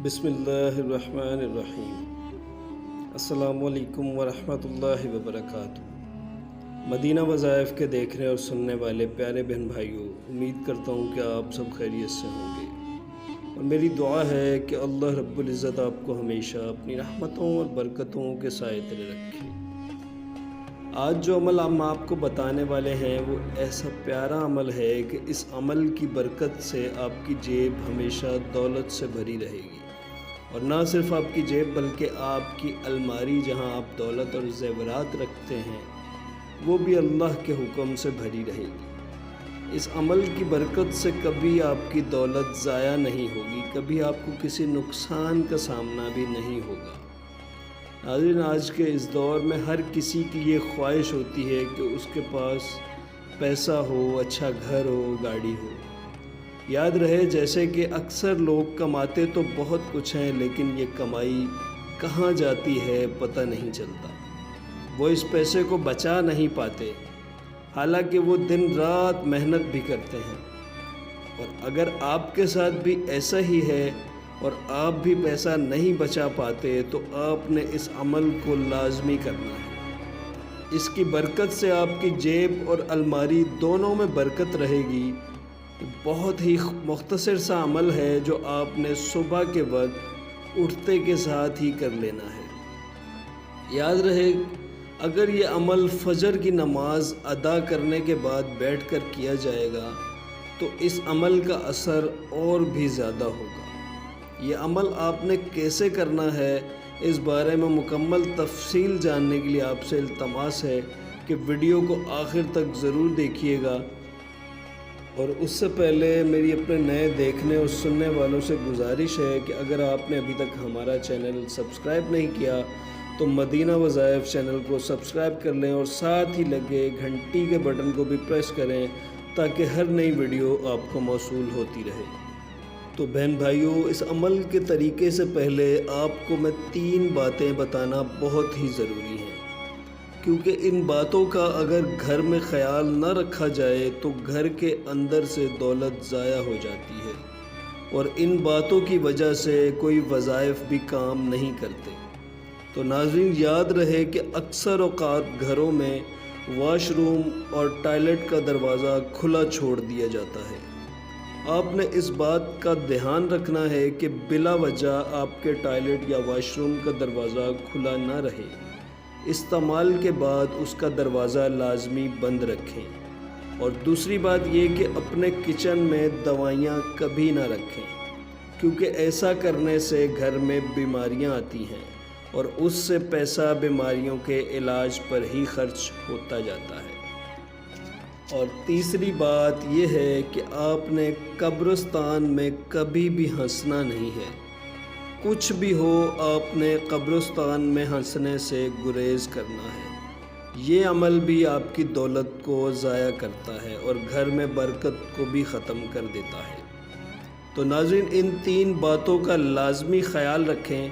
बिस्मिल्लाहिर्रहमानिर्रहीम। अस्सलामु अलैकुम वरहमतुल्लाहि वबरकातुहू। मदीना वज़ाइफ के देखने और सुनने वाले प्यारे बहन भाइयों, उम्मीद करता हूँ कि आप सब खैरियत से होंगे और मेरी दुआ है कि अल्लाह रब्बुल इज़्ज़त आपको हमेशा अपनी रहमतों और बरकतों के साए तले रखे। आज जो अमल हम आपको बताने वाले हैं वो ऐसा प्यारा अमल है कि इस अमल की बरकत से आपकी जेब हमेशा दौलत से भरी रहेगी, और ना सिर्फ आपकी जेब बल्कि आपकी अलमारी जहां आप दौलत और ज़ेवरात रखते हैं वो भी अल्लाह के हुक्म से भरी रहेगी। इस अमल की बरकत से कभी आपकी दौलत ज़ाया नहीं होगी, कभी आपको किसी नुकसान का सामना भी नहीं होगा। नाज़रीन, आज के इस दौर में हर किसी की ये ख्वाहिश होती है कि उसके पास पैसा हो, अच्छा घर हो, गाड़ी हो। याद रहे जैसे कि अक्सर लोग कमाते तो बहुत कुछ हैं, लेकिन ये कमाई कहाँ जाती है पता नहीं चलता। वो इस पैसे को बचा नहीं पाते, हालांकि वो दिन रात मेहनत भी करते हैं। और अगर आपके साथ भी ऐसा ही है और आप भी पैसा नहीं बचा पाते तो आपने इस अमल को लाजमी करना है। इसकी बरकत से आपकी जेब और अलमारी दोनों में बरकत रहेगी। बहुत ही मुख्तसर सा अमल है जो आपने सुबह के वक्त उठते के साथ ही कर लेना है। याद रहे, अगर ये अमल फजर की नमाज अदा करने के बाद बैठकर किया जाएगा तो इस अमल का असर और भी ज़्यादा होगा। ये अमल आपने कैसे करना है, इस बारे में मुकम्मल तफसील जानने के लिए आपसे इल्तमास है कि वीडियो को आखिर तक ज़रूर देखिएगा। और उससे पहले मेरी अपने नए देखने और सुनने वालों से गुजारिश है कि अगर आपने अभी तक हमारा चैनल सब्सक्राइब नहीं किया तो मदीना वज़ाइफ चैनल को सब्सक्राइब कर लें और साथ ही लगे घंटी के बटन को भी प्रेस करें ताकि हर नई वीडियो आपको मौसूल होती रहे। तो बहन भाइयों, इस अमल के तरीके से पहले आपको मैं 3 बातें बताना बहुत ही ज़रूरी हैं, क्योंकि इन बातों का अगर घर में ख्याल न रखा जाए तो घर के अंदर से दौलत ज़ाया हो जाती है और इन बातों की वजह से कोई वज़ाइफ भी काम नहीं करते। तो नाज़रीन, याद रहे कि अक्सर औक़ात घरों में वॉशरूम और टॉयलेट का दरवाज़ा खुला छोड़ दिया जाता है। आपने इस बात का ध्यान रखना है कि बिला वजह आपके टॉयलेट या वॉशरूम का दरवाज़ा खुला ना रहे। इस्तेमाल के बाद उसका दरवाज़ा लाजमी बंद रखें। और दूसरी बात ये कि अपने किचन में दवाइयाँ कभी ना रखें, क्योंकि ऐसा करने से घर में बीमारियाँ आती हैं और उससे पैसा बीमारियों के इलाज पर ही खर्च होता जाता है। और तीसरी बात यह है कि आपने कब्रिस्तान में कभी भी हंसना नहीं है। कुछ भी हो, आपने कब्रिस्तान में हंसने से गुरेज करना है। ये अमल भी आपकी दौलत को ज़ाया करता है और घर में बरकत को भी ख़त्म कर देता है। तो नाज़रीन, इन 3 बातों का लाजमी ख़याल रखें।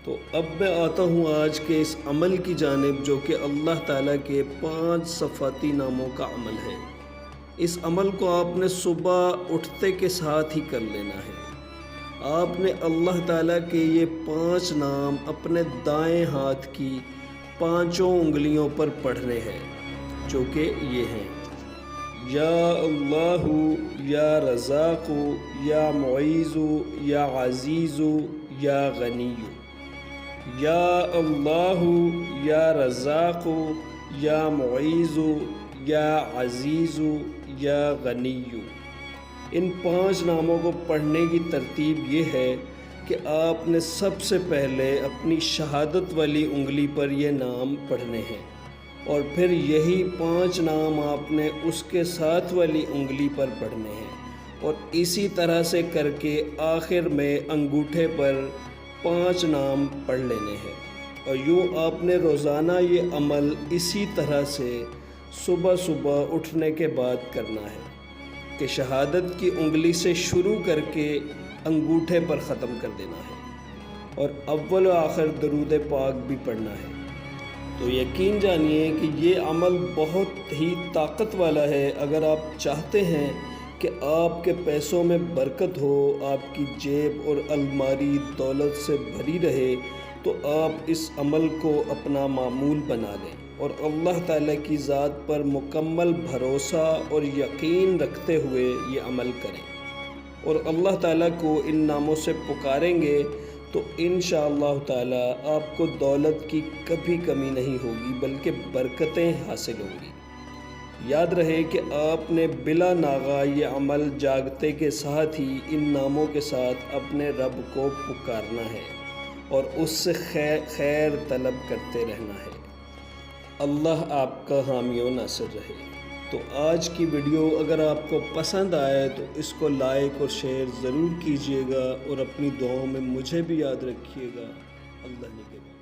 तो अब मैं आता हूँ आज के इस अमल की जानिब, जो कि अल्लाह ताला के 5 सफ़ाती नामों का अमल है। इस अमल को आपने सुबह उठते के साथ ही कर लेना है। आपने अल्लाह ताला के ये 5 नाम अपने दाएं हाथ की 5 उंगलियों पर पढ़ने हैं, जो कि ये हैं: या अल्लाहु, या रज़ाक़ु, या मुईज़ु, या अज़ीज़ु, या गनीयु। या अल्लाहु, या रज़ाक़ु, या मुईज़ु, या अज़ीज़ु, या गनीयु। इन 5 नामों को पढ़ने की तरतीब ये है कि आपने सबसे पहले अपनी शहादत वाली उंगली पर ये नाम पढ़ने हैं और फिर यही 5 नाम आपने उसके साथ वाली उंगली पर पढ़ने हैं और इसी तरह से करके आखिर में अंगूठे पर 5 नाम पढ़ लेने हैं। और यूँ आपने रोज़ाना ये अमल इसी तरह से सुबह सुबह उठने के बाद करना है कि शहादत की उंगली से शुरू करके अंगूठे पर ख़त्म कर देना है और अव्वल व आखिर दरूद पाक भी पढ़ना है। तो यकीन जानिए कि ये अमल बहुत ही ताकत वाला है। अगर आप चाहते हैं کہ آپ کے پیسوں میں برکت ہو، آپ کی جیب اور الماری دولت سے بھری رہے، تو آپ اس عمل کو اپنا معمول بنا لیں اور اللہ تعالیٰ کی ذات پر مکمل بھروسہ اور یقین رکھتے ہوئے یہ عمل کریں، اور اللہ تعالیٰ کو ان ناموں سے پکاریں گے تو انشاءاللہ تعالیٰ آپ کو دولت کی کبھی کمی نہیں ہوگی بلکہ برکتیں حاصل ہوں گی۔ یاد رہے کہ آپ نے بلا ناغہ یہ عمل جاگتے کے ساتھ ہی ان ناموں کے ساتھ اپنے رب کو پکارنا ہے اور اس سے خیر طلب کرتے رہنا ہے۔ اللہ آپ کا حامی و ناصر رہے۔ تو آج کی ویڈیو اگر آپ کو پسند آئے تو اس کو لائک اور شیئر ضرور کیجیے گا، اور اپنی دعاؤں میں مجھے بھی یاد رکھیے گا۔ اللہ نگہبان۔